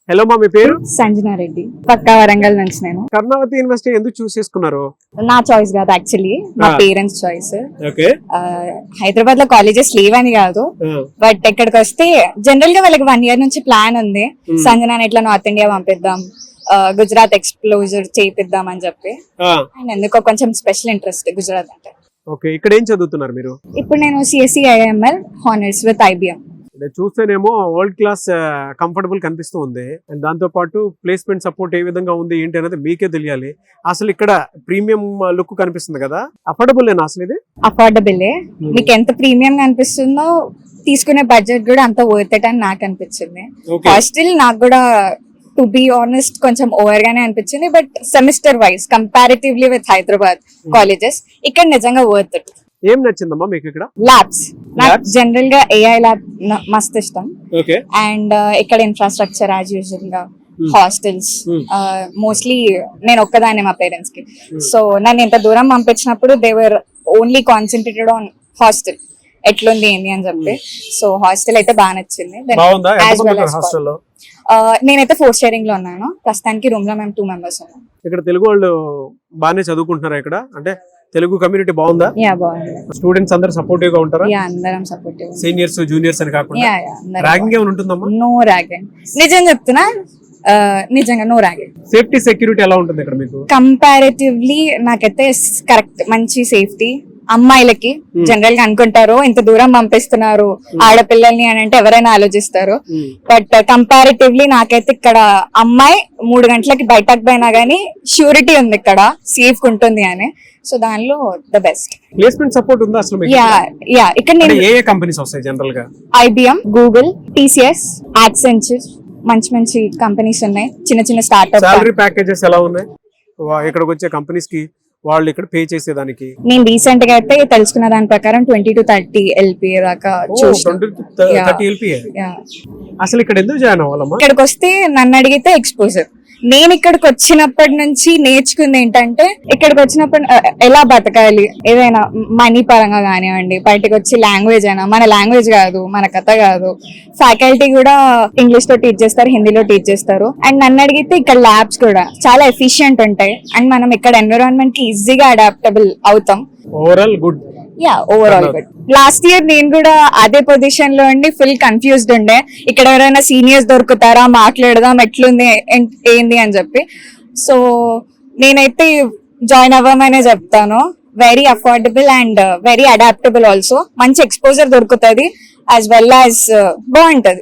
Hello మా, మీ పేరు? సంజనా రెడ్డి, పక్కా వరంగల్ నుంచి. నేను కర్ణావతి యూనివర్సిటీ ఎందుకు చూస్ చేసుకున్నారు? నా చాయిస్ కాదు, యాక్చువల్లీ మా పేరెంట్స్ చాయిస్. ఓకే. హైదరాబాద్ లో కాలేజెస్ లేవని కాదు, బట్ ఇక్కడికి వస్తే జనరల్ గా వాళ్ళకి 1 year నుంచి ప్లాన్ ఉంది, సంజనాని ఎట్లా నార్త్ ఇండియా పంపిద్దాం, గుజరాత్ ఎక్స్ప్లోజర్ చేపిద్దాం అని చెప్పి. అండ్ ఎందుకో కొంచెం స్పెషల్ ఇంట్రెస్ట్ గుజరాత్ అంటే. ఓకే, ఇక్కడ ఏం చదువుతున్నారు మీరు? ఇప్పుడు నేను CSE IML honours with IBM. చూస్తేనేమో వరల్డ్ క్లాస్ కంఫర్టబుల్ కనిపిస్తూ ఉంది. అండ్ దాంతో పాటు ప్లేస్మెంట్ సపోర్ట్ ఏ విధంగా ఉంది ఏంటి అనేది మీకే తెలియాలి. అసలు ఇక్కడ ప్రీమియం లుక్ కనిపిస్తుంది కదా, అఫోర్డబుల్ ఏనా అసలు ఇది? అఫోర్డబుల్. మీకు ఎంత ప్రీమియం కనిపిస్తుందో తీసుకునే బడ్జెట్ కూడా అంత వర్త్ ఇట్ అని నాకు అనిపించింది. హాస్టల్ నాకు కూడా టు బి ఆనెస్ట్ కొంచెం ఓవర్ గానే అనిపించింది, but semester wise comparatively with Hyderabad colleges ఇక్కడ నిజంగా వర్త్ ఇట్. ఏం నచ్చిందమ్మా మీకు ఇక్కడ? ల్యాబ్స్. నాకు జనరల్ గా AI ల్యాబ్ మస్త్ ఇష్టం. అండ్ ఇక్కడ ఇన్ఫ్రాస్ట్రక్చర్ యాజ్ యూజువల్ గా, హాస్టల్స్ మోస్ట్లీ నేను ఒక్కదాన్ని మా పేరెంట్స్ కి, సో నన్ను ఇంత దూరం పంపించినప్పుడు they were only concentrated on hostel ఎట్లుంది ఏంది అని చెప్పి. సో హాస్టల్ అయితే బాగా నచ్చింది. నేనైతే 4th sharing లో ఉన్నాను ప్రస్తుతానికి. రూమ్ లో మేము 2 members ఉన్నాం. ఇక్కడ తెలుగు వాళ్ళు బాగానే చదువుకుంటున్నారా ఇక్కడ? అంటే తెలుగు కమ్యూనిటీ బాగుందా? బాగుంది. స్టూడెంట్స్ అందరూ సపోర్టివ్ గా ఉంటారా? అందరం సపోర్టివ్. సీనియర్స్ జూనియర్స్ అని కాకుండా ర్యాగింగ్ ఏమైనా ఉంటుందమ్మా? No ragging. నిజం చెప్తున్నా, నిజంగా నో ర్యాగింగ్. సేఫ్టీ సెక్యూరిటీ ఎలా ఉంటుంది ఇక్కడ మీకు? కంపారిటివ్లీ నాకైతే కరెక్ట్, మంచి సేఫ్టీ. అమ్మాయిలకి జనరల్ గా అనుకుంటారు ఇంత దూరం పంపిస్తున్నారు ఆడపిల్లల్ని అని అంటే ఎవరైనా ఆలోచిస్తారు, బట్ కంపారిటివ్లీ నాకైతే ఇక్కడ అమ్మాయి 3 గంటలకి బయటకు పోయినా గానీ ష్యూరిటీ ఉంది ఇక్కడ, సేఫ్ ఉంటుంది అని. సో దానిలో ద బెస్ట్. ప్లేస్మెంట్ సపోర్ట్ ఉందా అసలు? ఇక్కడ నేను ఏ కంపెనీస్ వస్తాయి జనరల్ గా? IBM, Google, TCS, Accenture, మంచి కంపెనీస్ ఉన్నాయి. చిన్న స్టార్ట్అప్. సాలరీ ప్యాకేజెస్ ఎలా ఉన్నాయి ఇక్కడికి వచ్చే కంపెనీస్ కి? వాళ్ళు ఇక్కడ పే చేసేదానికి నేను రీసెంట్ గా అయితే తెలుసుకున్న దాని ప్రకారం 20 to 30 LPA దాకా చూసాను. 20 to 30 LPA. అసలు ఇక్కడ ఎందుకు జాయిన్ అవ్వాలమ్మా? ఇక్కడికి వస్తే నన్ను అడిగితే ఎక్స్పోజర్. నేను ఇక్కడికి వచ్చినప్పటి నుంచి నేర్చుకుంది ఏంటంటే ఇక్కడికి వచ్చినప్పుడు ఎలా బతకాలి, ఏదైనా మనీ పరంగా కానివ్వండి, బయటకు వచ్చి లాంగ్వేజ్ అయినా, మన లాంగ్వేజ్ కాదు, మన కథ కాదు. ఫ్యాకల్టీ కూడా ఇంగ్లీష్ లో టీచ్ చేస్తారు, హిందీలో టీచ్ చేస్తారు. అండ్ నన్ను అడిగితే ఇక్కడ ల్యాబ్స్ కూడా చాలా ఎఫిషియెంట్ ఉంటాయి. అండ్ మనం ఇక్కడ ఎన్విరాన్మెంట్ కి ఈజీగా అడాప్టబుల్ అవుతాం. Overall good. Overall good. Last year నేను కూడా అదే పొజిషన్ లో ఉండి ఫుల్ కన్ఫ్యూజ్డ్ ఉండే, ఇక్కడ ఎవరైనా సీనియర్స్ దొరుకుతారా, మాట్లాడదాం ఎట్లుంది ఏంది అని చెప్పి. సో నేనైతే జాయిన్ అవ్వమనే చెప్తాను. Very affordable and very adaptable also. మంచి ఎక్స్పోజర్ దొరుకుతుంది, యాజ్ వెల్ యాజ్ బాగుంటది.